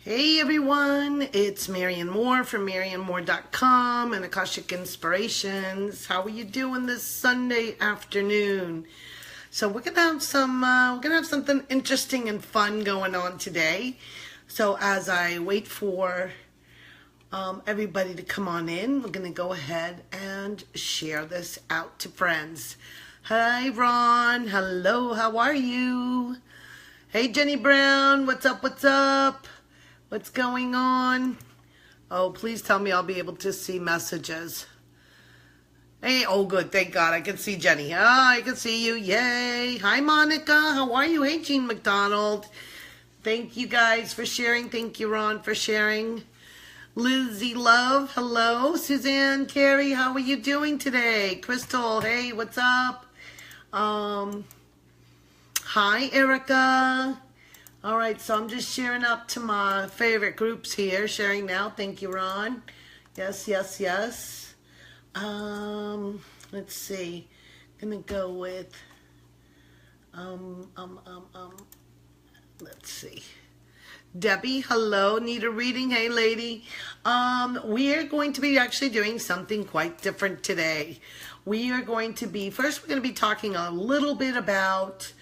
Hey everyone, it's Marian Moore from MarianMoore.com and Akashic Inspirations. How are you doing this Sunday afternoon? So we're gonna have something interesting and fun going on today. So as I wait for everybody to come on in, we're gonna go ahead and share this out to friends. Hi Ron, hello, how are you? Hey Jenny Brown, what's up, what's up? What's going on? Oh, please tell me I'll be able to see messages. Hey, oh good, thank God, I can see Jenny. I can see you, yay. Hi Monica, how are you? Hey Jean McDonald. Thank you guys for sharing. Thank you Ron for sharing. Lizzie Love, hello. Suzanne, Carrie, how are you doing today? Crystal, hey, what's up? Hi Erica. All right, so I'm just sharing up to my favorite groups here. Sharing now. Thank you, Ron. Yes, yes, yes. Let's see. Gonna go with let's see. Debbie, hello. Need a reading? Hey, lady. We are going to be actually doing something quite different today. We are going to be, first we're going to be talking a little bit about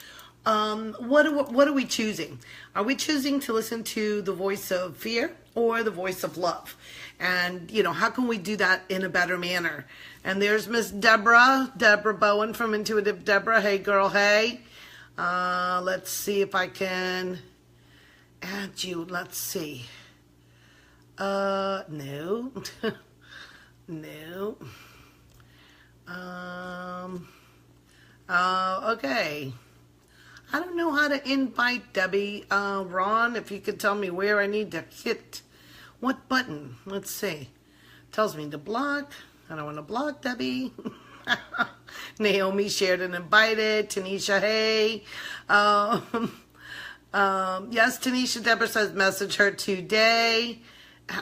what are we choosing? Are we choosing to listen to the voice of fear or the voice of love? And, you know, how can we do that in a better manner? And there's Miss Deborah Bowen from Intuitive Deborah. Hey, girl, hey. Let's see if I can add you. Let's see. No. No. Okay. I don't know how to invite Debbie. Ron, if you could tell me where I need to hit what button. Let's see. Tells me to block. I don't want to block Debbie. Naomi shared and invited. Tanisha, hey. Yes, Tanisha, Deborah says message her today.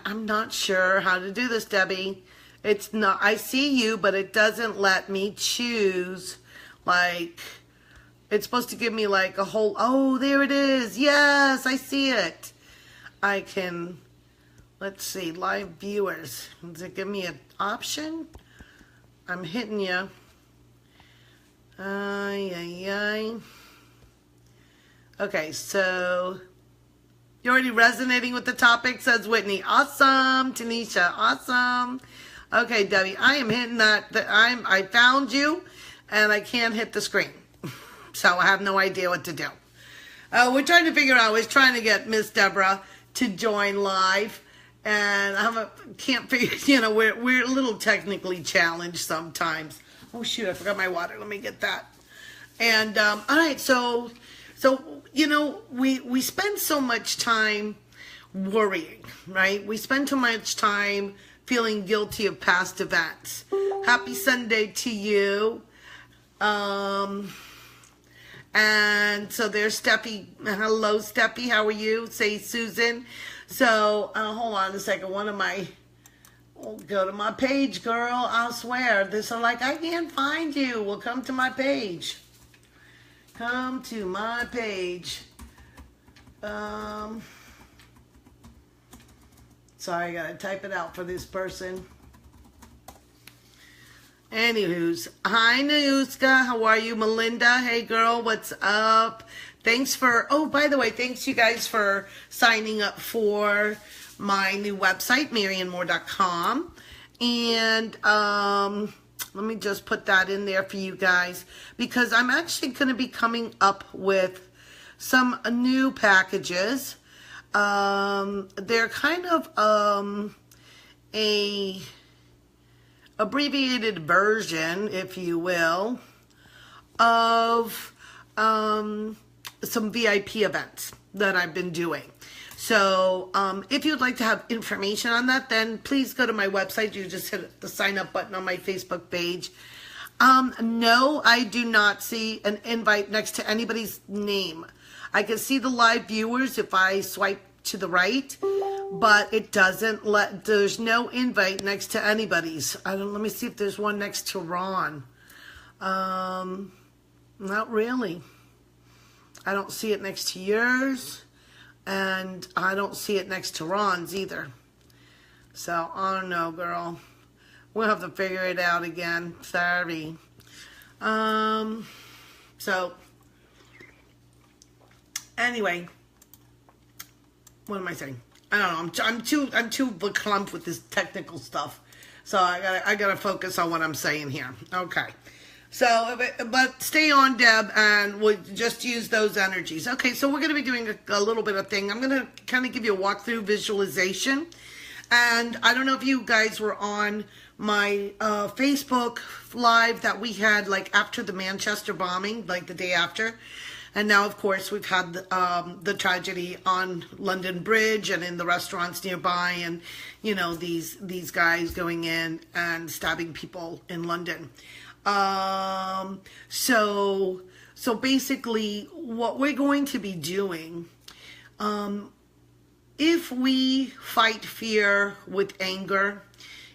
I'm not sure how to do this, Debbie. It's not, I see you, but it doesn't let me choose, like, it's supposed to give me like a whole, oh, there it is. Yes, I see it. I can, let's see, live viewers. Does it give me an option? I'm hitting you. Okay, so you're already resonating with the topic, says Whitney. Awesome, Tanisha, awesome. Okay, Debbie, I am hitting that. I found you, and I can't hit the screen. So I have no idea what to do. We're trying to figure out, we're trying to get Miss Deborah to join live. And I can't figure, you know, we're a little technically challenged sometimes. Oh shoot, I forgot my water. Let me get that. And, all right, so, you know, we spend so much time worrying, right? We spend too much time feeling guilty of past events. Happy Sunday to you. And so there's Steffi. Hello, Steffi. How are you? Say Susan. So, hold on a second. Go to my page, girl. I'll swear. I'm like, I can't find you. Well, come to my page. Come to my page. Sorry, I gotta type it out for this person. Anywho's, hi Nauska, how are you? Melinda, hey girl, what's up? Thanks for, oh, by the way, thanks you guys for signing up for my new website, MarianMoore.com. And let me just put that in there for you guys, because I'm actually going to be coming up with some new packages. They're kind of a abbreviated version, if you will, of some VIP events that I've been doing. So if you'd like to have information on that, then please go to my website. You just hit the sign up button on my Facebook page. No, I do not see an invite next to anybody's name. I can see the live viewers if I swipe to the right, but it doesn't there's no invite next to anybody's. Let me see if there's one next to Ron. Not really. I don't see it next to yours. And I don't see it next to Ron's either. So, I don't know, girl. We'll have to figure it out again. Sorry. So, anyway, what am I saying? I don't know. I'm too clumped with this technical stuff. So I gotta focus on what I'm saying here. Okay. So, but stay on, Deb, and we'll just use those energies. Okay, so we're going to be doing a little bit of thing. I'm going to kind of give you a walkthrough visualization. And I don't know if you guys were on my Facebook Live that we had, like, after the Manchester bombing, like the day after. And now, of course, we've had the tragedy on London Bridge and in the restaurants nearby. And, you know, these guys going in and stabbing people in London. So basically what we're going to be doing, if we fight fear with anger,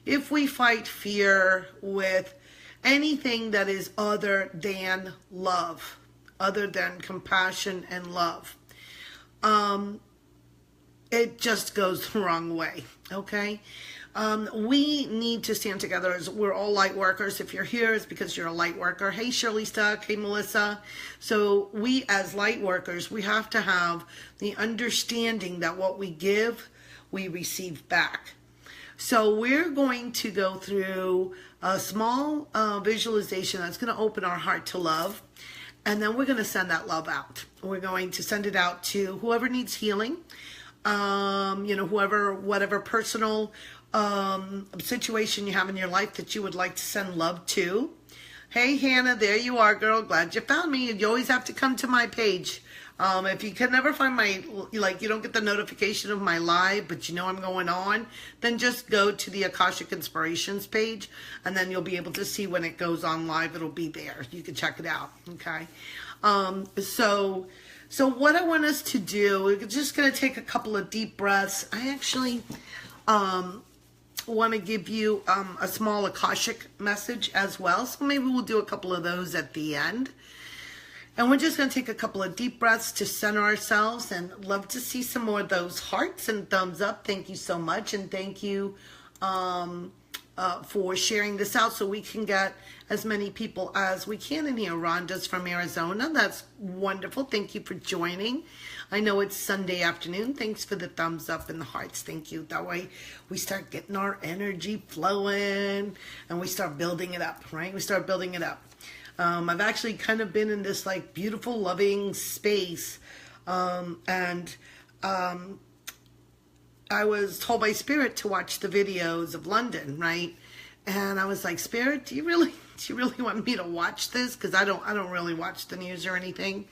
if we fight fear with anything that is other than love, other than compassion and love, it just goes the wrong way. Okay. We need to stand together as we're all light workers. If you're here, it's because you're a light worker. Hey, Shirley Stuck. Hey, Melissa. So we as light workers, we have to have the understanding that what we give, we receive back. So we're going to go through a small visualization that's going to open our heart to love. And then we're going to send that love out. We're going to send it out to whoever needs healing. You know, whatever personal situation you have in your life that you would like to send love to. Hey, Hannah, there you are, girl. Glad you found me. You always have to come to my page. If you can never find my, like, you don't get the notification of my live, but you know I'm going on, then just go to the Akashic Inspirations page, and then you'll be able to see when it goes on live. It'll be there. You can check it out, okay? So what I want us to do, we're just going to take a couple of deep breaths. I actually want to give you a small Akashic message as well. So maybe we'll do a couple of those at the end. And we're just going to take a couple of deep breaths to center ourselves, and love to see some more of those hearts and thumbs up. Thank you so much. And thank you for sharing this out so we can get as many people as we can in here. Rhonda's from Arizona. That's wonderful. Thank you for joining. I know it's Sunday afternoon. Thanks for the thumbs up and the hearts. Thank you. That way we start getting our energy flowing and we start building it up, right? We start building it up. I've actually kind of been in this like beautiful, loving space. I was told by Spirit to watch the videos of London, right? And I was like, Spirit, do you really want me to watch this? Because I don't really watch the news or anything.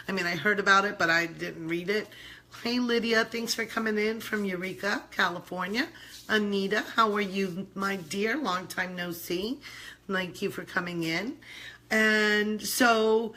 I mean, I heard about it, but I didn't read it. Hey, Lydia, thanks for coming in from Eureka, California. Anita, how are you, my dear? Long time no see. Thank you for coming in. And so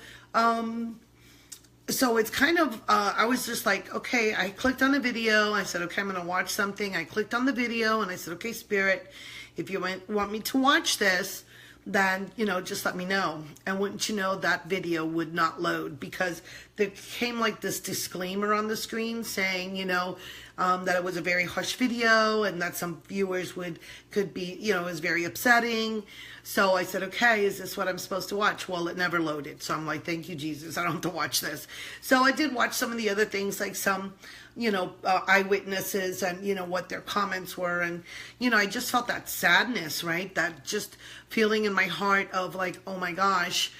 it's kind of, I was just like, okay, I clicked on the video. I said, okay, I'm going to watch something. I clicked on the video and I said, okay, Spirit, if you want me to watch this, then, you know, just let me know. And wouldn't you know, that video would not load because there came like this disclaimer on the screen saying, you know, that it was a very harsh video and that some viewers could be, you know, it was very upsetting. So I said, okay, is this what I'm supposed to watch? Well, it never loaded. So I'm like, thank you, Jesus. I don't have to watch this. So I did watch some of the other things, like some, you know, eyewitnesses and, you know, what their comments were. And, you know, I just felt that sadness, right? That just feeling in my heart of like, oh my gosh,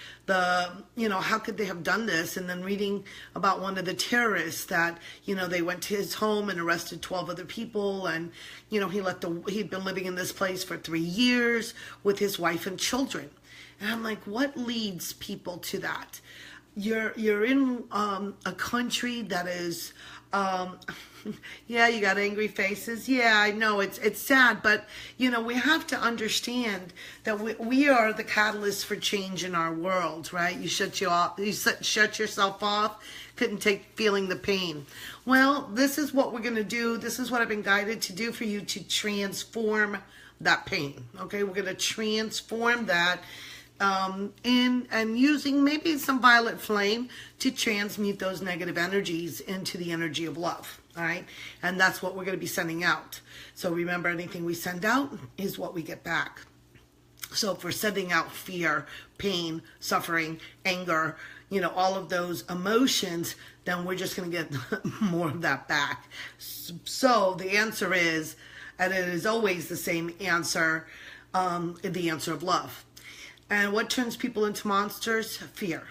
you know, how could they have done this? And then reading about one of the terrorists that, you know, they went to his home and arrested 12 other people. And, you know, he'd been living in this place for 3 years with his wife and children. And I'm like, what leads people to that? You're in a country that is, yeah, you got angry faces. Yeah, I know it's sad, but you know, we have to understand that we are the catalyst for change in our world, right? You shut yourself off, couldn't take feeling the pain. Well, this is what we're going to do. This is what I've been guided to do for you to transform that pain. Okay, we're going to transform that. and using maybe some violet flame to transmute those negative energies into the energy of love. All right, and that's what we're going to be sending out. So remember, anything we send out is what we get back. So if we're sending out fear, pain, suffering, anger, all of those emotions, then we're just going to get more of that back. So the answer is, and it is always the same answer, the answer of love. And what turns people into monsters? Fear.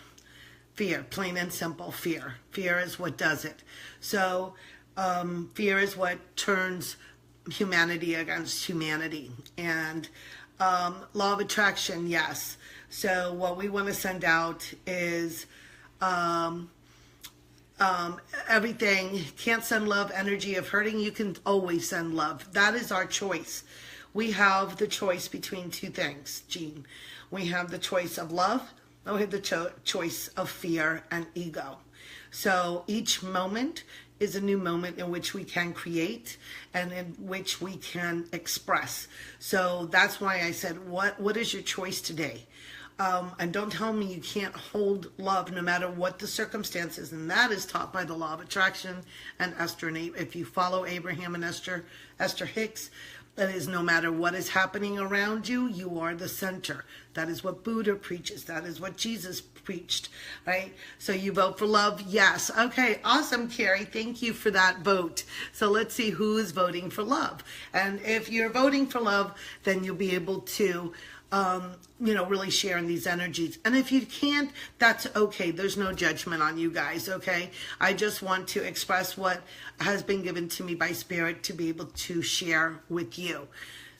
Fear, plain and simple, fear. Fear is what does it. So fear is what turns humanity against humanity. And law of attraction, yes. So what we want to send out is everything. Can't send love, energy of hurting. You can always send love. That is our choice. We have the choice between two things, Jean. We have the choice of love, and we have the choice of fear and ego. So each moment is a new moment in which we can create and in which we can express. So that's why I said, what is your choice today? And don't tell me you can't hold love no matter what the circumstances. And that is taught by the law of attraction and Esther and Abraham. If you follow Abraham and Esther Hicks, that is, no matter what is happening around you, you are the center. That is what Buddha preaches. That is what Jesus preached, right? So you vote for love? Yes. Okay, awesome, Carrie. Thank you for that vote. So let's see who is voting for love. And if you're voting for love, then you'll be able to really share in these energies. And if you can't, that's okay. There's no judgment on you guys, okay? I just want to express what has been given to me by Spirit to be able to share with you.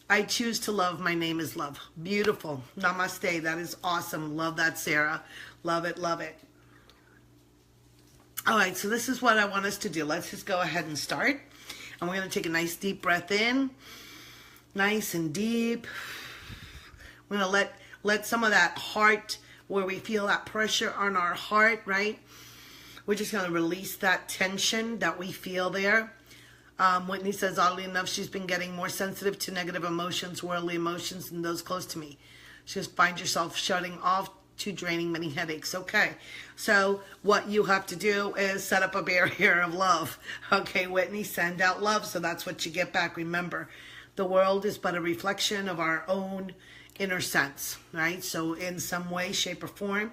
I choose to love. My name is love. Beautiful. Namaste. That is awesome. Love that, Sarah. Love it, love it. All right, so this is what I want us to do. Let's just go ahead and start. And we're going to take a nice deep breath in. Nice and deep. We're going to let some of that heart, where we feel that pressure on our heart, right? We're just going to release that tension that we feel there. Whitney says, oddly enough, she's been getting more sensitive to negative emotions, worldly emotions, and those close to me. She just finds yourself shutting off to draining many headaches. Okay, so what you have to do is set up a barrier of love. Okay, Whitney, send out love, so that's what you get back. Remember, the world is but a reflection of our own inner sense, right? So in some way, shape, or form,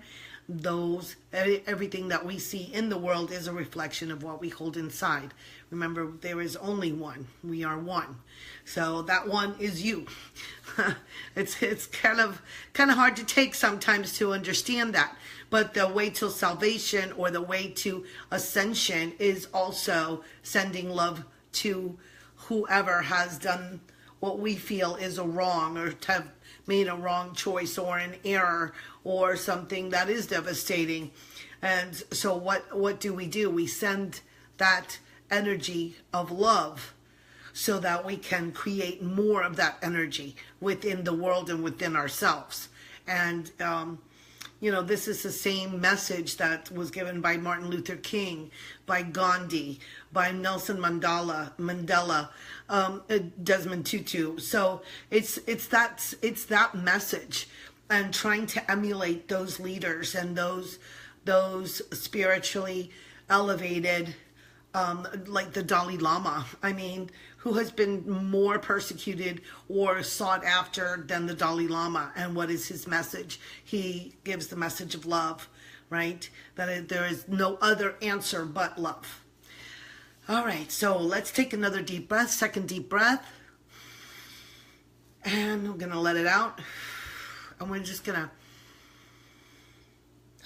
everything that we see in the world is a reflection of what we hold inside. Remember, there is only one. We are one. So that one is you. It's kind of hard to take sometimes to understand that. But the way to salvation, or the way to ascension, is also sending love to whoever has done what we feel is a wrong, or have made a wrong choice, or an error, or something that is devastating. And so what do? We send that energy of love so that we can create more of that energy within the world and within ourselves. And this is the same message that was given by Martin Luther King, by Gandhi, by Nelson Mandela, Desmond Tutu. So it's that message, and trying to emulate those leaders and those spiritually elevated, like the Dalai Lama. I mean, who has been more persecuted or sought after than the Dalai Lama? And what is his message? He gives the message of love, right? That there is no other answer but love. All right, so let's take another deep breath, second deep breath. And I'm going to let it out. And we're just going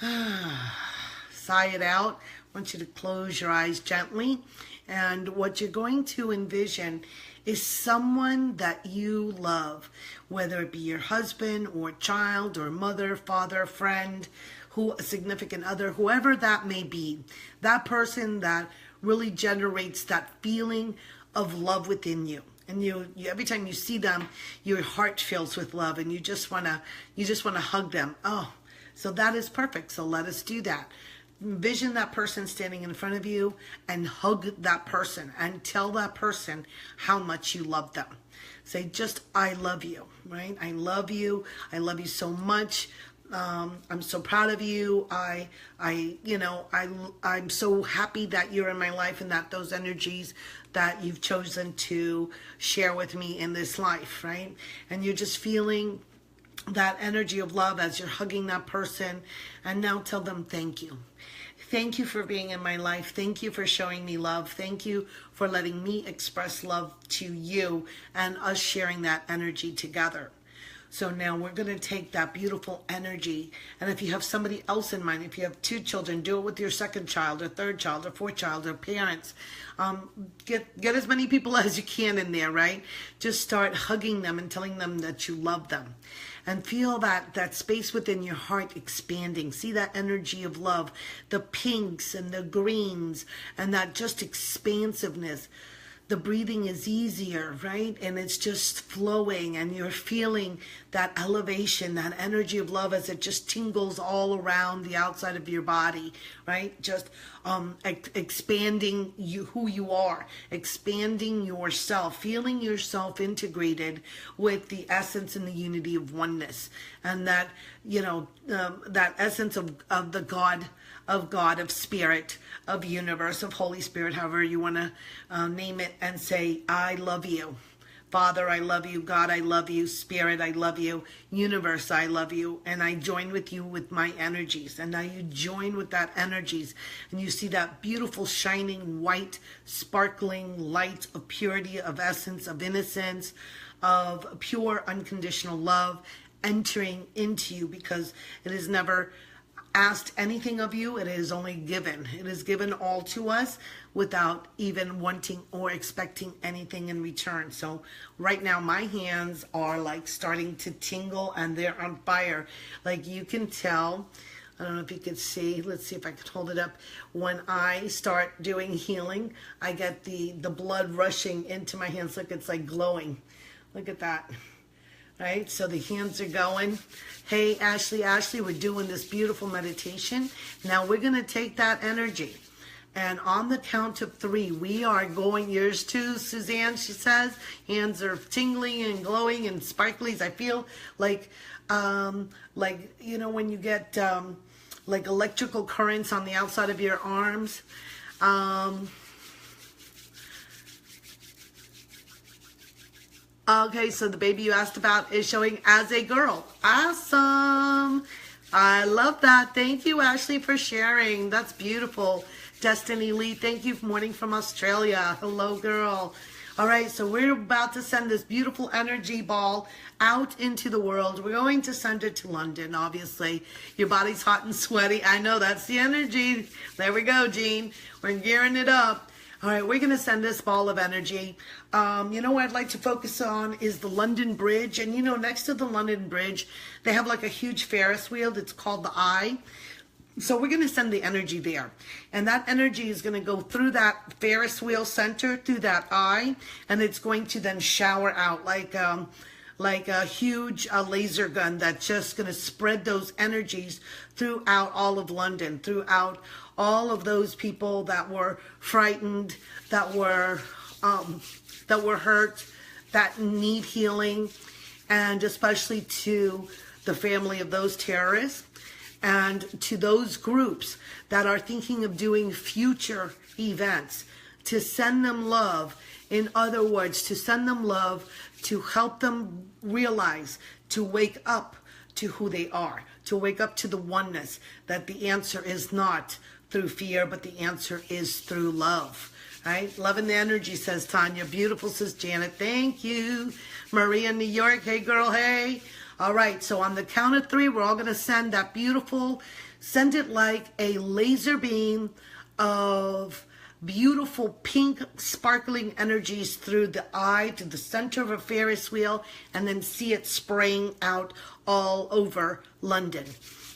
to sigh it out. I want you to close your eyes gently. And what you're going to envision is someone that you love, whether it be your husband or child or mother, father, friend, a significant other, whoever that may be. That person that really generates that feeling of love within you. And you every time you see them, your heart fills with love, and you just wanna hug them. Oh, so that is perfect. So let us do that. Envision that person standing in front of you, and hug that person and tell that person how much you love them. Say just, I love you, right? I love you. I love you so much. I'm so proud of you. I'm so happy that you're in my life and that those energies that you've chosen to share with me in this life, right? And you're just feeling that energy of love as you're hugging that person. And now tell them thank you. Thank you for being in my life. Thank you for showing me love. Thank you for letting me express love to you and us sharing that energy together. So now we're going to take that beautiful energy, and if you have somebody else in mind, if you have 2 children, do it with your 2nd child or 3rd child or 4th child or parents. Get as many people as you can in there, right? Just start hugging them and telling them that you love them. And feel that space within your heart expanding. See that energy of love, the pinks and the greens, and that just expansiveness. The breathing is easier, right? And it's just flowing, and you're feeling that elevation, that energy of love as it just tingles all around the outside of your body, right? Just expanding who you are, expanding yourself, feeling yourself integrated with the essence and the unity of oneness. And that, that essence of the God, of spirit, of universe, of Holy Spirit, however you want to name it, and say, I love you. Father, I love you. God, I love you. Spirit, I love you. Universe, I love you. And I join with you with my energies. And now you join with that energies, and you see that beautiful, shining, white, sparkling light of purity, of essence, of innocence, of pure, unconditional love entering into you, because it is never asked anything of you. It is only given. It is given all to us without even wanting or expecting anything in return. So right now my hands are like starting to tingle, and they're on fire. Like you can tell, I don't know if you could see, let's see if I can hold it up. When I start doing healing, I get the blood rushing into my hands. Look, it's like glowing. Look at that. Right, so the hands are going. Hey, Ashley, we're doing this beautiful meditation. Now we're going to take that energy, and on the count of 3, we are going. Yours too, Suzanne, she says. Hands are tingling and glowing and sparkly. I feel like when you get like electrical currents on the outside of your arms. Okay, so the baby you asked about is showing as a girl. Awesome. I love that. Thank you, Ashley, for sharing. That's beautiful. Destiny Lee, thank you. Morning from Australia. Hello, girl. All right, so we're about to send this beautiful energy ball out into the world. We're going to send it to London, obviously. Your body's hot and sweaty. I know, that's the energy. There we go, Jean. We're gearing it up. All right, we're going to send this ball of energy. What I'd like to focus on is the London Bridge. And, next to the London Bridge, they have like a huge Ferris wheel that's called the Eye. So we're going to send the energy there. And that energy is going to go through that Ferris wheel center, through that eye. And it's going to then shower out like a huge laser gun that's just going to spread those energies throughout all of London, throughout all of those people that were frightened, that were hurt, that need healing, and especially to the family of those terrorists, and to those groups that are thinking of doing future events, to send them love. In other words, to send them love, to help them realize, to wake up to who they are, to wake up to the oneness, that the answer is not through fear, but the answer is through love. Right? Love and the energy, says Tanya. Beautiful, says Janet. Thank you. Maria, New York. Hey, girl, hey. All right, so on the count of 3, we're all going to send that beautiful, send it like a laser beam of beautiful pink sparkling energies through the eye to the center of a Ferris wheel, and then see it spraying out all over London.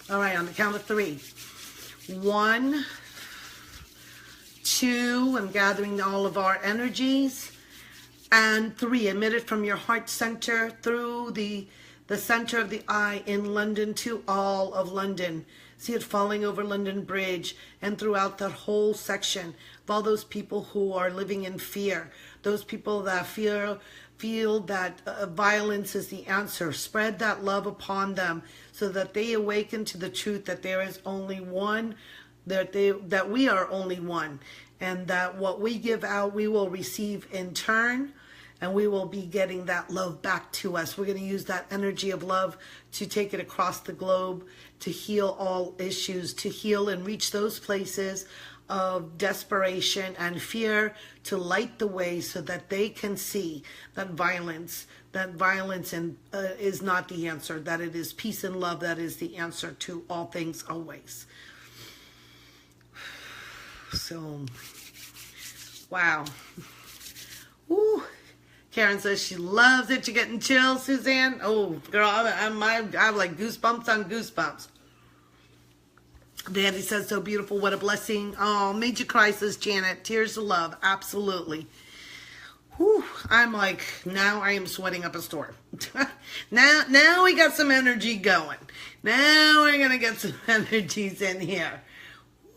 All right, on the count of 3. 1, 2, I'm gathering all of our energies, and 3, emit it from your heart center through the center of the eye in London to all of London. See it falling over London Bridge and throughout that whole section. of all those people who are living in fear, those people that feel that violence is the answer. Spread that love upon them so that they awaken to the truth that there is only one, that we are only one, and that what we give out, we will receive in turn, and we will be getting that love back to us. We're going to use that energy of love to take it across the globe, to heal all issues, to heal and reach those places of desperation and fear, to light the way so that they can see that violence is not the answer, that it is peace and love that is the answer to all things always. So, wow. Woo. Karen says she loves it. You're getting chills, Suzanne. Oh, girl, I have like goosebumps on goosebumps. Danny says, so beautiful. What a blessing. Oh, made you cry, says Janet. Tears of love. Absolutely. Whew. I'm like, now I am sweating up a storm. now we got some energy going. Now we're going to get some energies in here.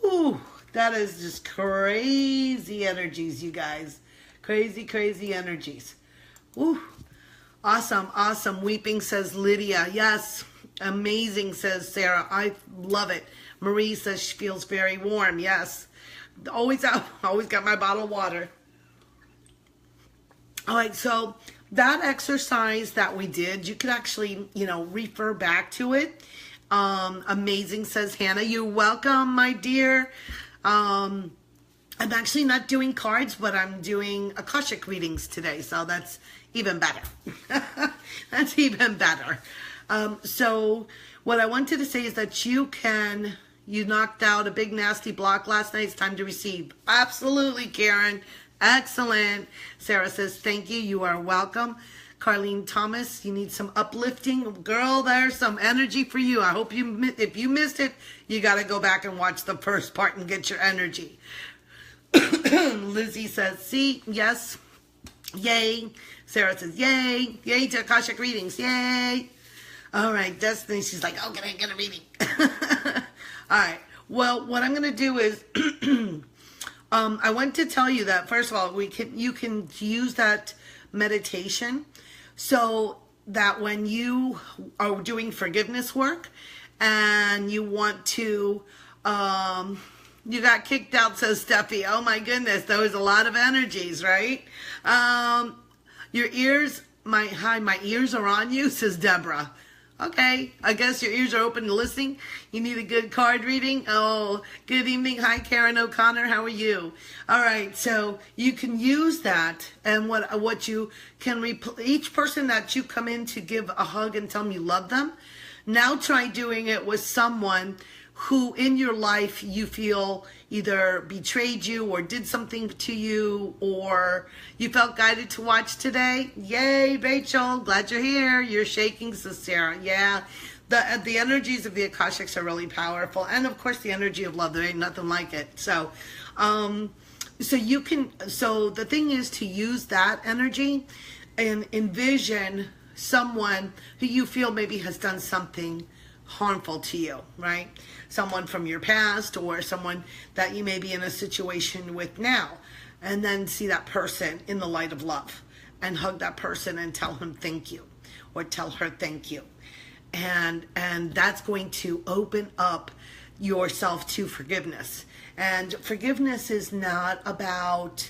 Whew. That is just crazy energies, you guys. Crazy, crazy energies. Woo. Awesome, awesome. Weeping, says Lydia. Yes. Amazing, says Sarah. I love it. Marie says she feels very warm. Yes. Always got my bottle of water. All right, so that exercise that we did, you could actually, refer back to it. Amazing, says Hannah. You're welcome, my dear. I'm actually not doing cards, but I'm doing Akashic readings today, so that's even better. That's even better. So what I wanted to say is that you knocked out a big nasty block last night. It's time to receive. Absolutely, Karen. Excellent. Sarah says, thank you. You are welcome. Carlene Thomas, you need some uplifting. Girl, there's some energy for you. I hope if you missed it, you got to go back and watch the first part and get your energy. Lizzie says, see, yes, yay. Sarah says, yay, yay to Akashic readings, yay. All right, Destiny, she's like, oh, can I get a reading? All right, well, what I'm going to do is, I want to tell you that, first of all, you can use that meditation so that when you are doing forgiveness work and you want to, you got kicked out, says Steffi. Oh my goodness, there was a lot of energies, right? Your ears, my ears are on you, says Deborah. Okay, I guess your ears are open to listening. You need a good card reading. Oh, good evening. Hi, Karen O'Connor. How are you? All right, so you can use that, and what you can each person that you come in to give a hug and tell them you love them. Now try doing it with someone who in your life you feel either betrayed you or did something to you, or you felt guided to watch today. Yay, Rachel, glad you're here. You're shaking, says Sarah. Yeah, the energies of the Akashics are really powerful, and of course the energy of love, there ain't nothing like it. So so the thing is to use that energy and envision someone who you feel maybe has done something harmful to you, right? Someone from your past or someone that you may be in a situation with now, and then see that person in the light of love and hug that person and tell him thank you or tell her thank you. And that's going to open up yourself to forgiveness. And forgiveness is not about,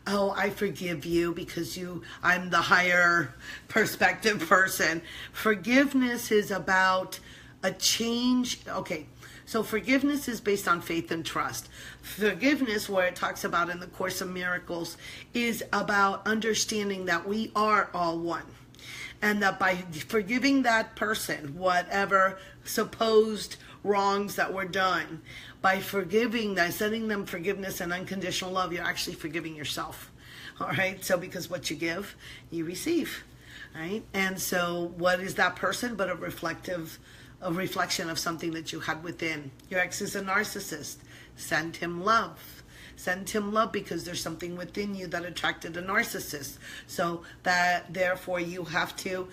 oh, I forgive you because I'm the higher perspective person. Forgiveness is about a change. Okay, so forgiveness is based on faith and trust. Forgiveness, where it talks about in the Course of Miracles, is about understanding that we are all one. And that by forgiving that person, whatever supposed wrongs that were done, by forgiving that, sending them forgiveness and unconditional love, you're actually forgiving yourself. All right, so because what you give, you receive. Right? And so what is that person but a reflection of something that you had within? Your ex is a narcissist. Send him love. Send him love because there's something within you that attracted a narcissist. So that therefore you have to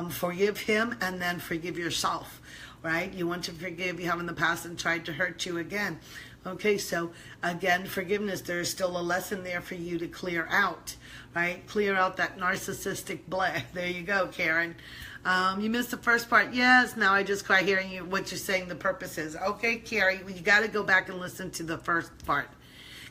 forgive him and then forgive yourself. Right? You want to forgive, you have in the past and tried to hurt you again. Okay, so again, forgiveness, there's still a lesson there for you to clear out, right? Clear out that narcissistic blah. There you go, Karen. You missed the first part. Yes, now I just cry hearing you what you're saying the purpose is. Okay, Carrie, you got to go back and listen to the first part.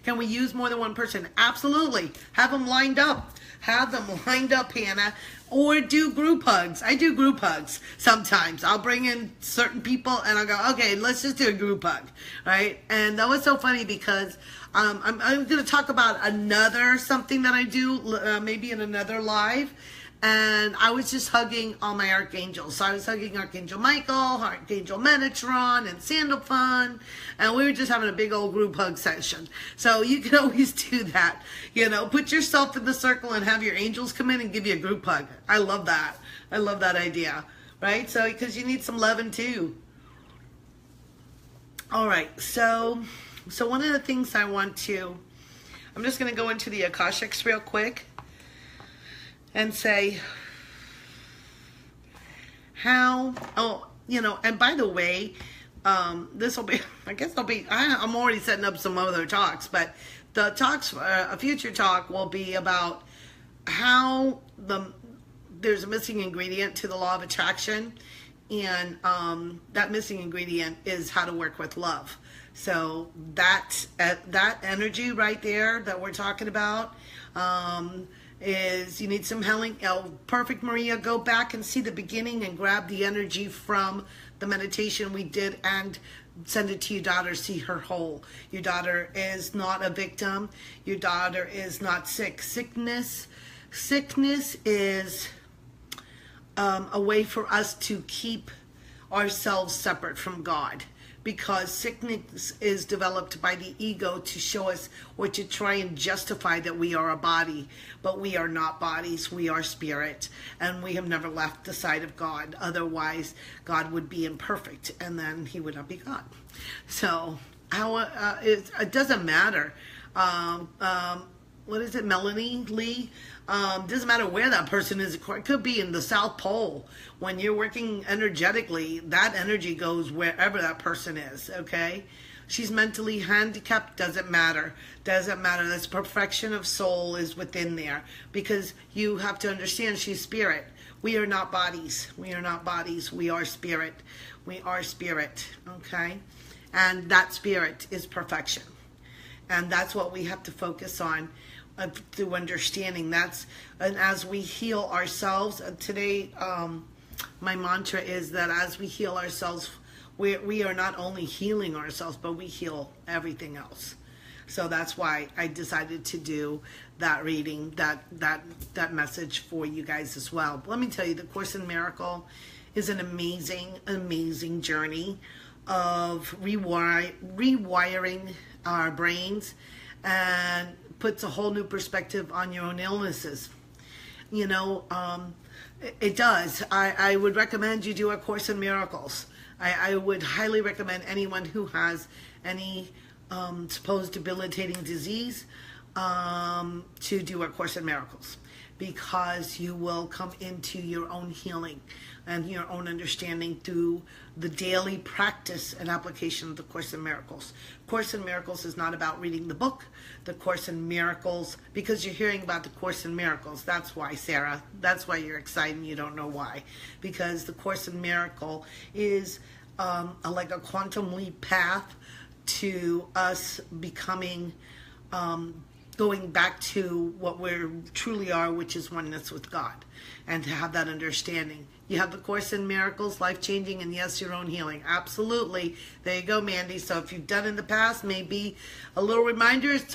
Can we use more than one person? Absolutely. Have them lined up. Have them lined up, Hannah. Or do group hugs. I do group hugs sometimes. I'll bring in certain people and I'll go, okay, let's just do a group hug, right? And that was so funny because I'm going to talk about another something that I do maybe in another live. And I was just hugging all my archangels. So I was hugging Archangel Michael, Archangel Metatron, and Sandalphon. And we were just having a big old group hug session. So you can always do that. You know, put yourself in the circle and have your angels come in and give you a group hug. I love that. I love that idea. Right? So, because you need some loving too. All right. So one of the things I want to, I'm just going to go into the Akashics real quick. And say, how, and by the way, this will be, I guess I'm already setting up some other talks, but the talks, a future talk will be about how there's a missing ingredient to the law of attraction, and that missing ingredient is how to work with love. So that energy right there that we're talking about, is you need some healing. Perfect, Maria. Go back and see the beginning and grab the energy from the meditation we did and send it to your daughter. See her whole. Your daughter is not a victim. Your daughter is not sick. Sickness is a way for us to keep ourselves separate from God. Because sickness is developed by the ego to show us or to try and justify that we are a body. But we are not bodies, we are spirit. And we have never left the side of God. Otherwise, God would be imperfect and then he would not be God. So, it doesn't matter. What is it, Melanie Lee? Doesn't matter where that person is. It could be in the South Pole. When you're working energetically, that energy goes wherever that person is, okay? She's mentally handicapped, doesn't matter. Doesn't matter. This perfection of soul is within there. Because you have to understand she's spirit. We are not bodies. We are not bodies. We are spirit. We are spirit, okay? And that spirit is perfection. And that's what we have to focus on. Through understanding and as we heal ourselves today, my mantra is that as we heal ourselves, we are not only healing ourselves, but we heal everything else. So that's why I decided to do that reading, that message for you guys as well. But let me tell you, the Course in Miracle is an amazing journey of rewiring our brains and puts a whole new perspective on your own illnesses. You know, it does. I would recommend you do a Course in Miracles. I would highly recommend anyone who has any supposed debilitating disease to do a Course in Miracles, because you will come into your own healing and your own understanding through the daily practice and application of the Course in Miracles. Course in Miracles is not about reading the book. The Course in Miracles, because you're hearing about the Course in Miracles, that's why, Sarah. That's why you're excited and you don't know why. Because the Course in Miracle is like a quantum leap path to us becoming, going back to what we truly are, which is oneness with God, and to have that understanding. You have the Course in Miracles, life-changing, and yes, your own healing. Absolutely. There you go, Mandy. So if you've done in the past, maybe a little reminder, it's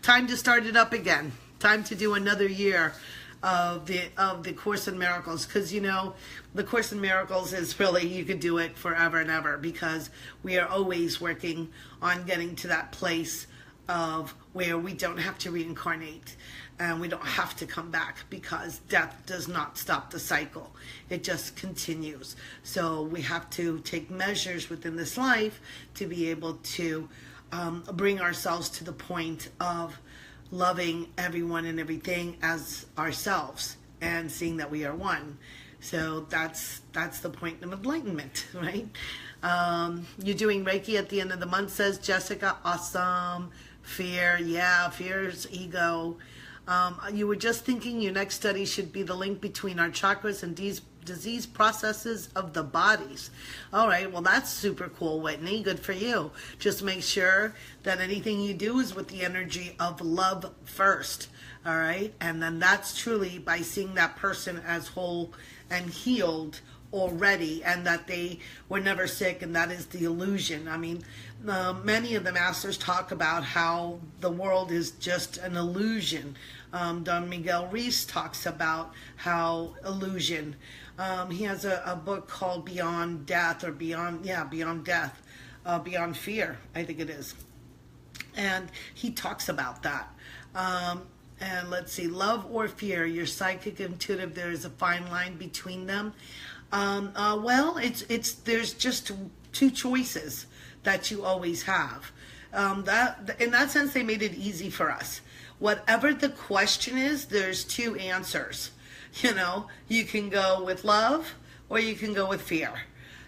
time to start it up again. Time to do another year of the Course in Miracles, because you know the Course in Miracles is really, you could do it forever and ever, because we are always working on getting to that place of where we don't have to reincarnate and we don't have to come back, because death does not stop the cycle. It just continues. So we have to take measures within this life to be able to bring ourselves to the point of loving everyone and everything as ourselves and seeing that we are one. So that's the point of enlightenment, right? You're doing Reiki at the end of the month, says Jessica. Awesome. Fear, yeah, fear is ego. You were just thinking your next study should be the link between our chakras and disease processes of the bodies. All right, well, that's super cool, Whitney. Good for you. Just make sure that anything you do is with the energy of love first. All right, and then that's truly by seeing that person as whole and healed already, and that they were never sick, and that is the illusion. I mean, many of the masters talk about how the world is just an illusion. Don Miguel Ruiz talks about how illusion. He has a book called Beyond Death, or Beyond Death, Beyond Fear, I think it is. And he talks about that. And let's see, love or fear, your psychic, intuitive, there is a fine line between them. Well, there's just two choices that you always have. That in that sense, they made it easy for us. Whatever the question is, there's two answers. You know, you can go with love or you can go with fear.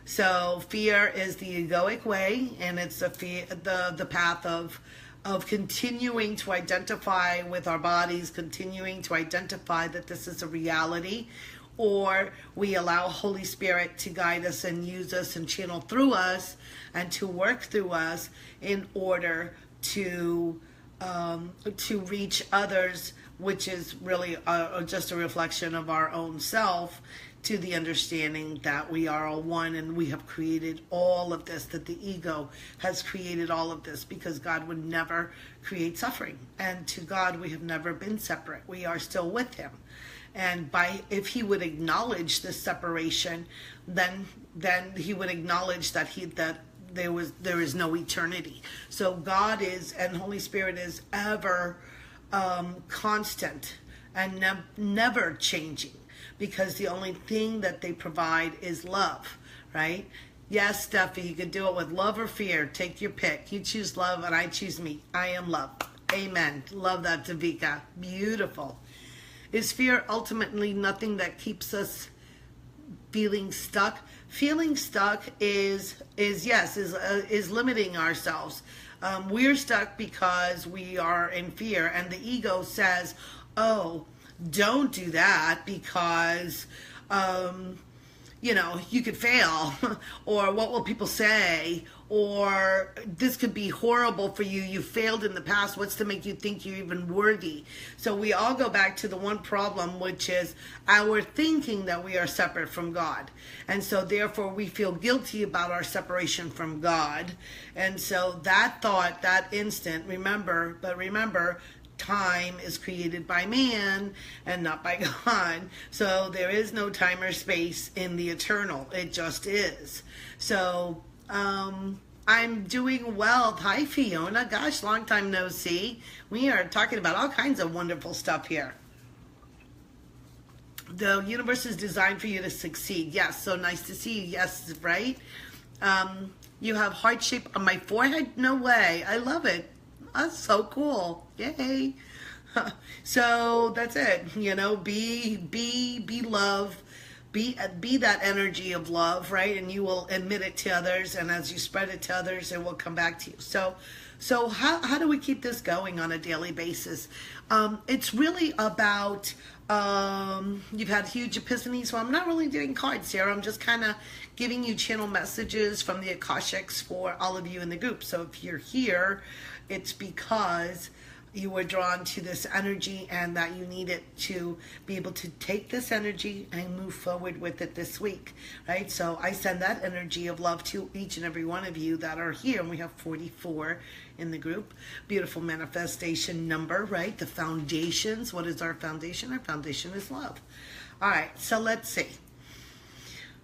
So fear is the egoic way, and it's the path of continuing to identify with our bodies, continuing to identify that this is a reality, or we allow Holy Spirit to guide us and use us and channel through us and to work through us in order to reach others, which is really just a reflection of our own self, to the understanding that we are all one and we have created all of this, that the ego has created all of this, because God would never create suffering. And to God, we have never been separate. We are still with him. And if he would acknowledge this separation, then he would acknowledge that there is no eternity. So God is, and Holy Spirit is ever constant and never changing, because the only thing that they provide is love, right? Yes, Steffi, you could do it with love or fear. Take your pick. You choose love and I choose me. I am love. Amen. Love that, Davika. Beautiful. Is fear ultimately nothing that keeps us feeling stuck? Feeling stuck is limiting ourselves. We're stuck because we are in fear, and the ego says, oh, don't do that because you could fail, or what will people say, or this could be horrible for you. You failed in the past. What's to make you think you're even worthy? So we all go back to the one problem, which is our thinking that we are separate from God. And so therefore we feel guilty about our separation from God. And so that thought, that instant, remember, time is created by man and not by God. So there is no time or space in the eternal. It just is. So I'm doing well. Hi, Fiona. Gosh, long time no see. We are talking about all kinds of wonderful stuff here. The universe is designed for you to succeed. Yes, so nice to see you. Yes, right? You have heart shape on my forehead? No way. I love it. That's so cool. Yay. So that's it. Be love. Be that energy of love, right? And you will emit it to others, and as you spread it to others, it will come back to you. So how do we keep this going on a daily basis? It's really about, you've had huge epiphanies. So I'm not really doing cards here. I'm just kind of giving you channel messages from the Akashics for all of you in the group. So if you're here, it's because you were drawn to this energy and that you need it to be able to take this energy and move forward with it this week, right? So I send that energy of love to each and every one of you that are here, and we have 44 in the group. Beautiful manifestation number, right? The foundations. What is our foundation? Our foundation is love. All right, so let's see.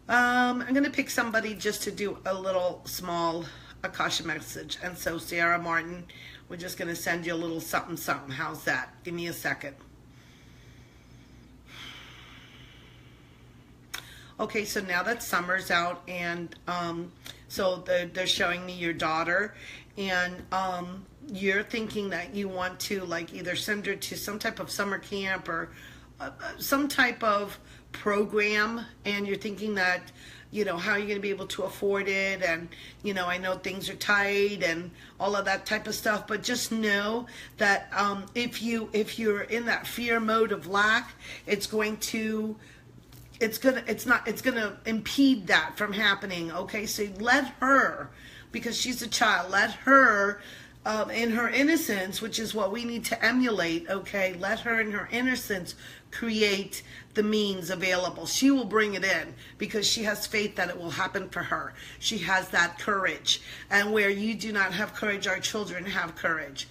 I'm going to pick somebody just to do a little small Akasha message. And so Sarah Martin, we're just going to send you a little something, something. How's that? Give me a second. Okay, so now that summer's out, and so they're showing me your daughter, and you're thinking that you want to like either send her to some type of summer camp or some type of program, and you're thinking that, how are you going to be able to afford it, and I know things are tight and all of that type of stuff, but just know that if you're in that fear mode of lack, it's gonna impede that from happening. Okay, so let her, because she's a child, let her in her innocence, which is what we need to emulate, okay, let her in her innocence create the means available. She will bring it in because she has faith that it will happen for her. She has that courage. And where you do not have courage, our children have courage.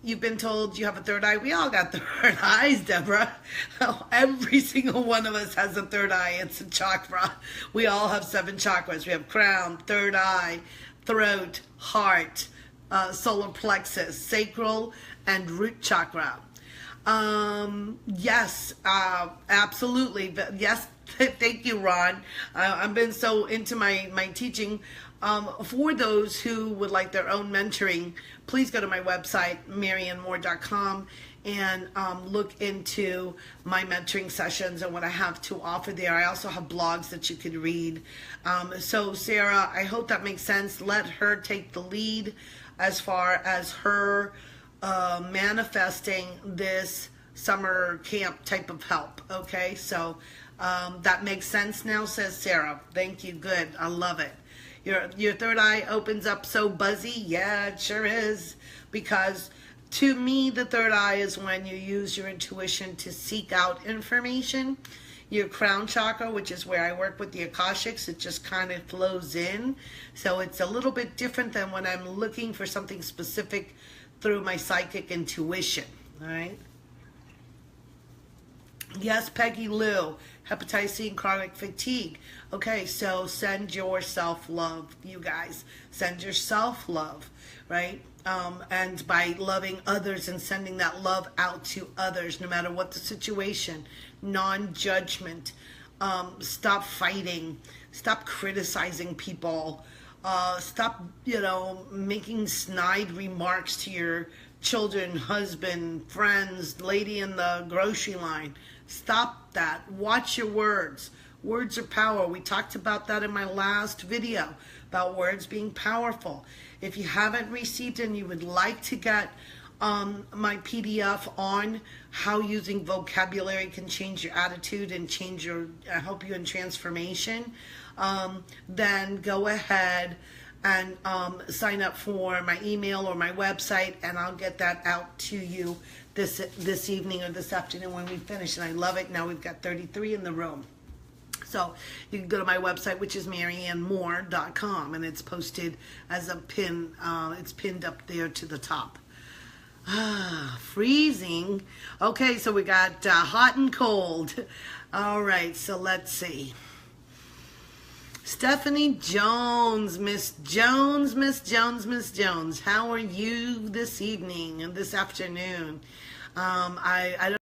You've been told you have a third eye. We all got third eyes, Deborah. Every single one of us has a third eye. It's a chakra. We all have 7 chakras. We have crown, third eye, throat, heart, solar plexus, sacral, and root chakra. Yes, absolutely. Yes, thank you, Ron. I've been so into my teaching. For those who would like their own mentoring, please go to my website, marianmoore.com, and look into my mentoring sessions and what I have to offer there. I also have blogs that you could read. So Sarah, I hope that makes sense. Let her take the lead as far as her manifesting this summer camp type of help. Okay, so that makes sense now, says Sarah. Thank you. Good. I love it. Your third eye opens up so buzzy. Yeah, it sure is. Because to me, the third eye is when you use your intuition to seek out information. Your crown chakra, which is where I work with the Akashics, it just kind of flows in. So it's a little bit different than when I'm looking for something specific through my psychic intuition. All right. Yes, Peggy Lou, hepatitis C and chronic fatigue. Okay, so send yourself love, you guys. Send yourself love, right? And by loving others and sending that love out to others, no matter what the situation, non-judgment. Stop fighting. Stop criticizing people. Stop, making snide remarks to your children, husband, friends, lady in the grocery line. Stop that. Watch your words. Words are power. We talked about that in my last video, about words being powerful. If you haven't received and you would like to get my PDF on how using vocabulary can change your attitude and help you in transformation, then go ahead and sign up for my email or my website, and I'll get that out to you this evening or this afternoon when we finish. And I love it. Now we've got 33 in the room. So you can go to my website, which is marianmoore.com, and it's posted as a pin. It's pinned up there to the top. Freezing. Okay, so we got hot and cold. All right, so let's see. Stephanie Jones, Miss Jones, Miss Jones, Miss Jones. How are you this evening and this afternoon? I don't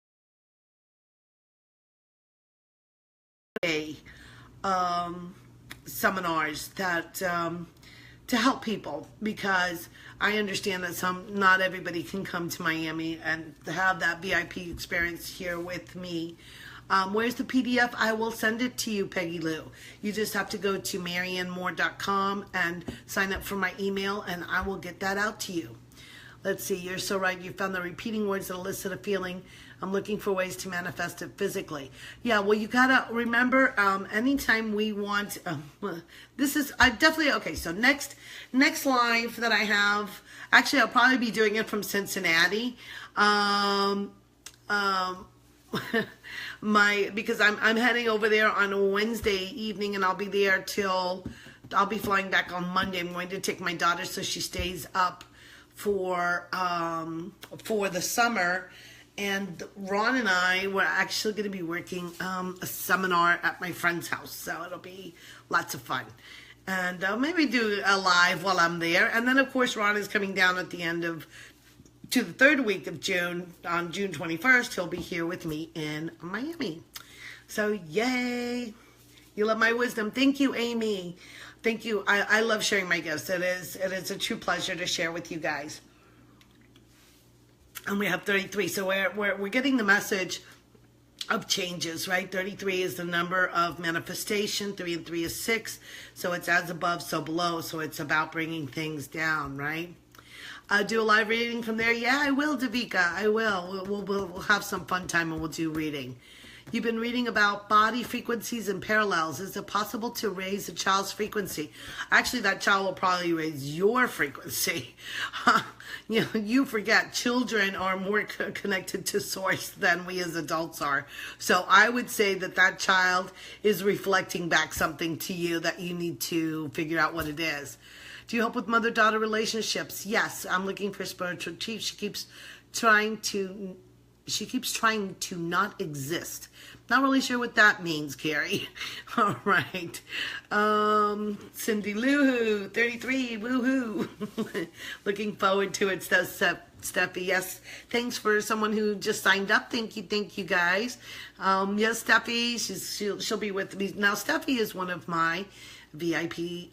seminars that to help people, because I understand that not everybody can come to Miami and have that VIP experience here with me. Where's the PDF? I will send it to you, Peggy Lou. You just have to go to marianmoore.com and sign up for my email, and I will get that out to you. Let's see. You're so right. You found the repeating words that elicit a feeling. I'm looking for ways to manifest it physically. Yeah, well, you gotta remember, anytime we want, okay, so next live that I have, actually, I'll probably be doing it from Cincinnati. Because I'm heading over there on a Wednesday evening, and I'll be there I'll be flying back on Monday. I'm going to take my daughter so she stays up for the summer. And Ron and I were actually going to be working a seminar at my friend's house, so it'll be lots of fun. And maybe do a live while I'm there. And then, of course, Ron is coming down at the end to the third week of June. On June 21st, he'll be here with me in Miami. So, yay. You love my wisdom. Thank you, Amy. Thank you. I love sharing my gifts. It is a true pleasure to share with you guys. And we have 33. So we're getting the message of changes, right? 33 is the number of manifestation. 3 and 3 is 6. So it's as above, so below. So it's about bringing things down, right? Do a live reading from there? Yeah, I will, Davika. I will. We'll have some fun time and we'll do reading. You've been reading about body frequencies and parallels. Is it possible to raise a child's frequency? Actually, that child will probably raise your frequency. You forget, children are more connected to source than we as adults are. So I would say that that child is reflecting back something to you that you need to figure out what it is. Do you help with mother-daughter relationships? Yes, I'm looking for spiritual chief. She keeps trying to not exist. Not really sure what that means, Carrie. All right. Cindy Lou, 33, woohoo. Looking forward to it, says Steffi. Yes, thanks for someone who just signed up. Thank you guys. Yes, Steffi, she'll be with me. Now, Steffi is one of my VIP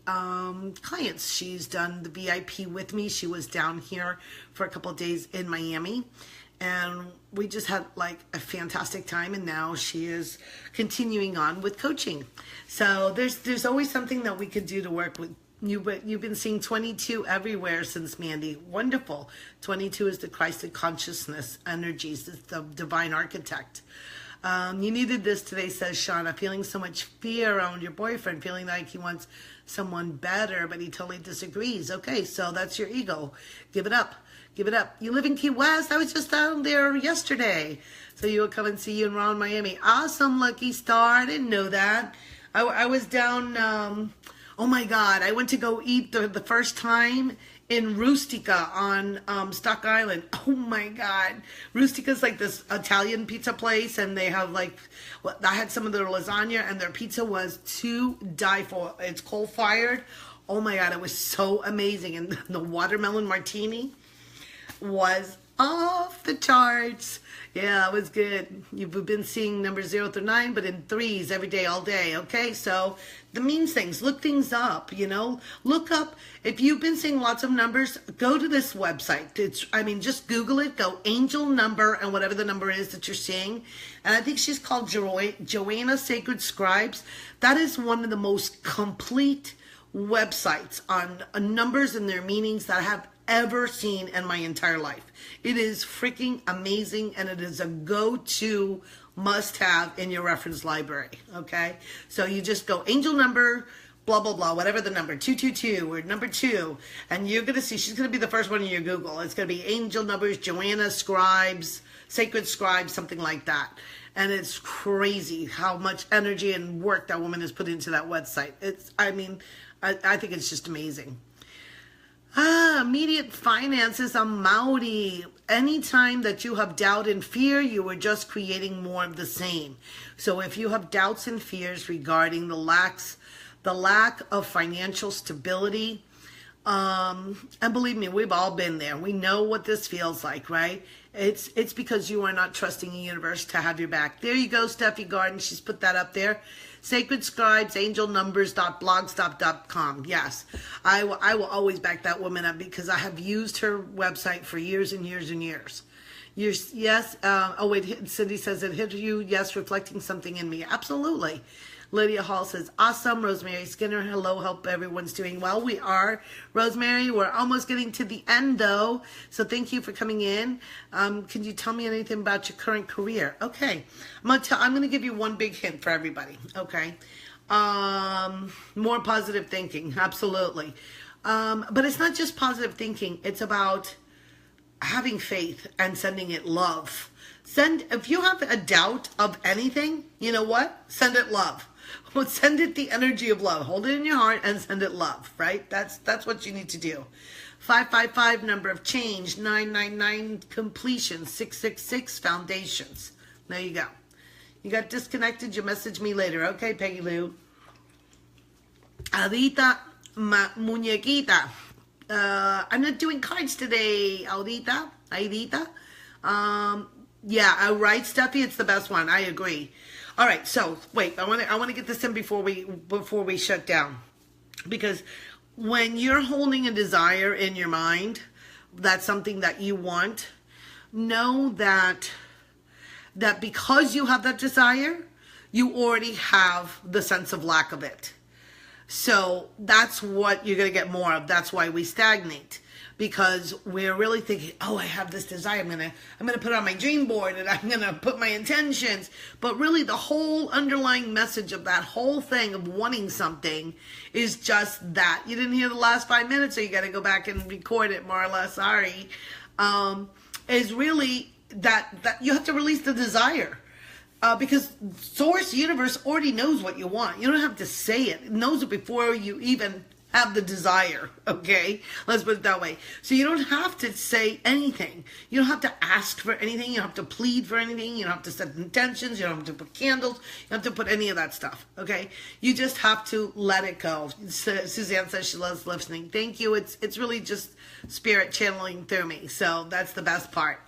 clients. She's done the VIP with me. She was down here for a couple of days in Miami. And we just had like a fantastic time, and now she is continuing on with coaching. So there's always something that we could do to work with you. But you've been seeing 22 everywhere since Mandy. Wonderful. 22 is the Christed consciousness energies. It's the divine architect. You needed this today, says Shauna. Feeling so much fear around your boyfriend, feeling like he wants someone better, but he totally disagrees. Okay, so that's your ego. Give it up. Give it up. You live in Key West. I was just down there yesterday. So you will come and see you in Ron, Miami. Awesome, Lucky Star. I didn't know that. I was down, oh my God. I went to go eat the first time in Rustica on Stock Island. Oh my God. Rustica's like this Italian pizza place, and they have like, well, I had some of their lasagna, and their pizza was to die for. It's coal-fired. Oh my God, it was so amazing. And the watermelon martini was off the charts. Yeah, it was good. You've been seeing numbers 0 through 9, but in threes every day, all day. Okay, so the means things, look things up, look up. If you've been seeing lots of numbers, go to this website. Just Google it, go angel number and whatever the number is that you're seeing. And I think she's called Joanna Sacred Scribes. That is one of the most complete websites on numbers and their meanings that I have ever seen in my entire life. It is freaking amazing, and it is a go-to must-have in your reference library, okay? So you just go angel number, blah, blah, blah, whatever the number, 222 or number 2, and you're going to see, she's going to be the first one in your Google. It's going to be angel numbers, Joanna Scribes, Sacred Scribes, something like that. And it's crazy how much energy and work that woman has put into that website. I think it's just amazing. Immediate finances on Maori. Anytime that you have doubt and fear, you are just creating more of the same. So if you have doubts and fears regarding the lack of financial stability, and believe me, we've all been there. We know what this feels like, right? It's because you are not trusting the universe to have your back. There you go, Steffi Garden. She's put that up there. Sacred Scribes, angelnumbers.blogspot.com. Yes, I will always back that woman up because I have used her website for years and years and years. Yes. Cindy says it hit you. Yes, reflecting something in me. Absolutely. Lydia Hall says, awesome. Rosemary Skinner, hello, hope everyone's doing well. We are, Rosemary. We're almost getting to the end, though, so thank you for coming in. Can you tell me anything about your current career? Okay, I'm going to give you one big hint for everybody, okay? More positive thinking, absolutely. But it's not just positive thinking. It's about having faith and sending it love. If you have a doubt of anything, you know what? Send it love. Well, send it the energy of love. Hold it in your heart and send it love, right? That's what you need to do. 555, number of change. 999, completion. 666, foundations. There you go. You got disconnected. You message me later. Okay, Peggy Lou. Adita Muñequita. I'm not doing cards today, Audita. Yeah, right, Steffi. It's the best one. I agree. All right, so wait. I want to get this in before we shut down, because when you're holding a desire in your mind, that's something that you want. Know that that because you have that desire, you already have the sense of lack of it. So that's what you're going to get more of. That's why we stagnate. Because we're really thinking, oh, I have this desire. I'm gonna put it on my dream board and I'm gonna put my intentions. But really the whole underlying message of that whole thing of wanting something is just that. You didn't hear the last 5 minutes, so you gotta go back and record it more or less, sorry. Is really that you have to release the desire. Because source, universe already knows what you want. You don't have to say it. It knows it before you even have the desire, okay? Let's put it that way. So you don't have to say anything. You don't have to ask for anything. You don't have to plead for anything. You don't have to set intentions. You don't have to put candles. You don't have to put any of that stuff, okay? You just have to let it go. Suzanne says she loves listening. Thank you. It's really just spirit channeling through me. So that's the best part.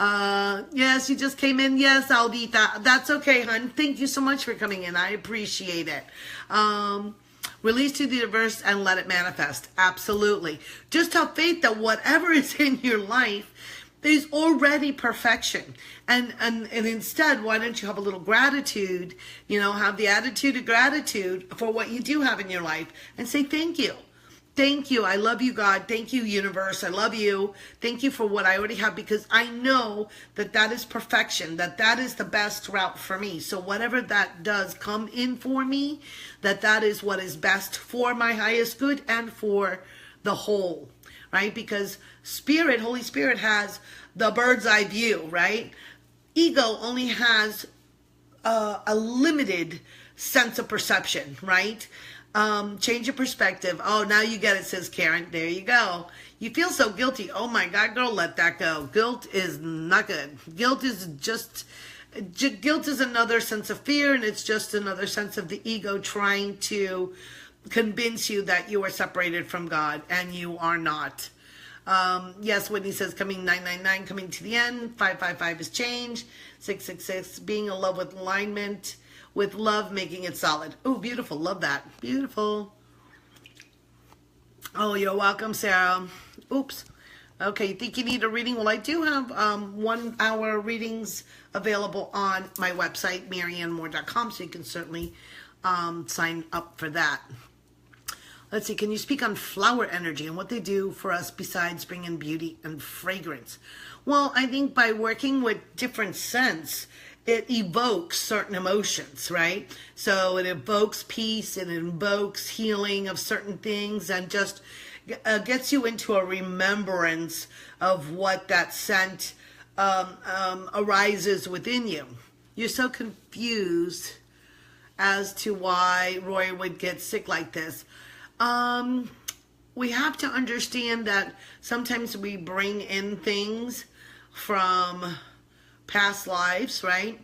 Yes, you just came in. Yes, Aldita. That's okay, hon. Thank you so much for coming in. I appreciate it. Release to the universe and let it manifest. Absolutely. Just have faith that whatever is in your life is already perfection. And instead, why don't you have a little gratitude, have the attitude of gratitude for what you do have in your life and say thank you. Thank you. I love you, God. Thank you, universe. I love you. Thank you for what I already have, because I know that that is perfection, that is the best route for me. So whatever that does come in for me, that is what is best for my highest good and for the whole, right? Because Spirit, Holy Spirit has the bird's eye view, right? Ego only has a limited sense of perception, right? Change your perspective. Oh, now you get it, says Karen. There you go. You feel so guilty. Oh my God, girl, let that go. Guilt is not good. Guilt is another sense of fear, and it's just another sense of the ego trying to convince you that you are separated from God, and you are not. Yes, Whitney says coming 999, coming to the end. 555 is change. 666, being in love with alignment. With love, making it solid. Oh, beautiful. Love that. Beautiful. Oh, you're welcome, Sarah. Oops. Okay, you think you need a reading? Well, I do have 1 hour readings available on my website, MarianneMoore.com, so you can certainly sign up for that. Let's see. Can you speak on flower energy and what they do for us besides bringing beauty and fragrance? Well, I think by working with different scents, it evokes certain emotions, right? So it evokes peace, it invokes healing of certain things, and just gets you into a remembrance of what that scent arises within you. You're so confused as to why Roy would get sick like this. We have to understand that sometimes we bring in things from past lives, right?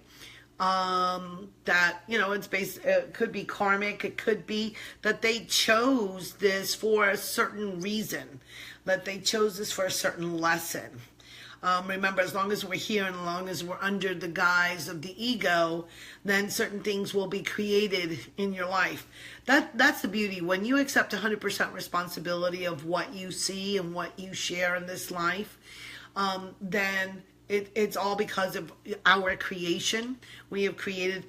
That, it could be karmic. It could be that they chose this for a certain reason, that they chose this for a certain lesson. Remember, as long as we're here and as long as we're under the guise of the ego, then certain things will be created in your life. That's the beauty. When you accept 100% responsibility of what you see and what you share in this life, then it's all because of our creation. We have created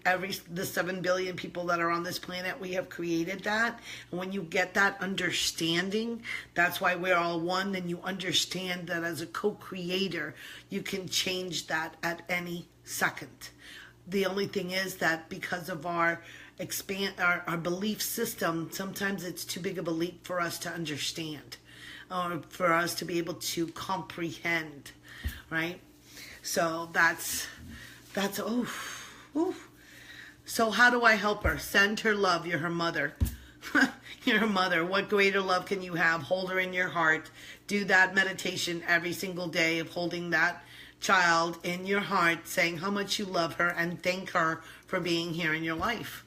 the 7 billion people that are on this planet. We have created that. And when you get that understanding, that's why we're all one. Then you understand that as a co-creator, you can change that at any second. The only thing is that because of our belief system, sometimes it's too big of a leap for us to understand, or for us to be able to comprehend, right? So that's So how do I help her? Send her love. You're her mother. You're her mother. What greater love can you have? Hold her in your heart. Do that meditation every single day of holding that child in your heart, saying how much you love her and thank her for being here in your life.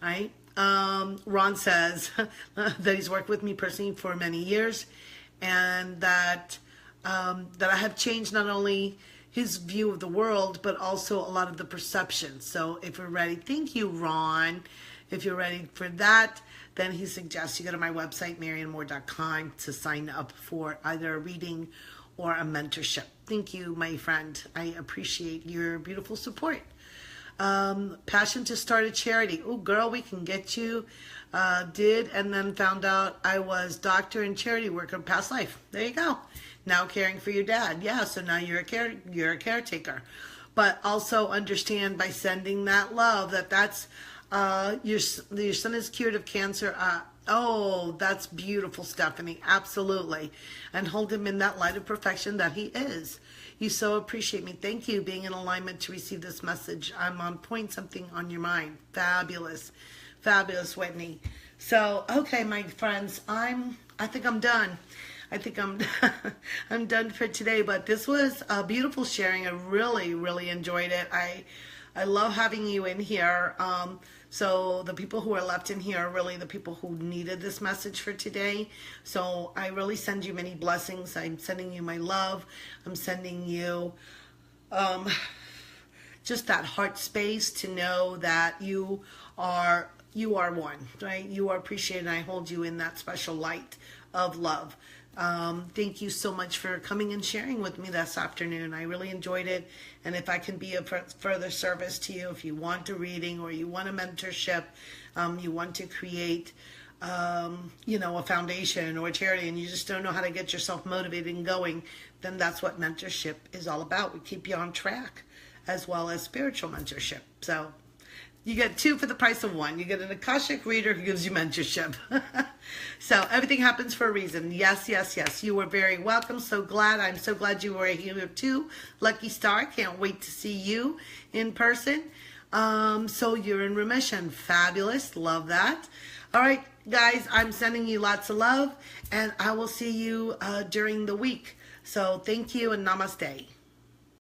Right? Ron says that he's worked with me personally for many years, and that I have changed not only his view of the world, but also a lot of the perception. So if you're ready, thank you, Ron. If you're ready for that, then he suggests you go to my website, MarianneMoore.com, to sign up for either a reading or a mentorship. Thank you, my friend. I appreciate your beautiful support. Passion to start a charity. Oh, girl, we can get you. Did and then found out I was doctor and charity worker past life. There you go. Now caring for your dad. Yeah, so now you're a caretaker. But also understand by sending that love that's your son is cured of cancer. Oh, that's beautiful, Stephanie. Absolutely. And hold him in that light of perfection that he is. You so appreciate me. Thank you being in alignment to receive this message. I'm on point, something on your mind. Fabulous. Fabulous, Whitney. So, okay, my friends, I think I'm done. I think I'm done for today, but this was a beautiful sharing. I really, really enjoyed it. I love having you in here. So the people who are left in here are really the people who needed this message for today. So I really send you many blessings. I'm sending you my love. I'm sending you just that heart space to know that you are one, right? You are appreciated, and I hold you in that special light of love. Thank you so much for coming and sharing with me this afternoon. I really enjoyed it. And if I can be of further service to you, if you want a reading or you want a mentorship, you want to create, a foundation or a charity, and you just don't know how to get yourself motivated and going, then that's what mentorship is all about. We keep you on track, as well as spiritual mentorship. So you get 2 for the price of 1. You get an Akashic reader who gives you mentorship. So everything happens for a reason. Yes, yes, yes. You were very welcome. So glad. I'm so glad you were here too. Lucky Star. Can't wait to see you in person. So you're in remission. Fabulous. Love that. All right, guys. I'm sending you lots of love. And I will see you during the week. So thank you and namaste.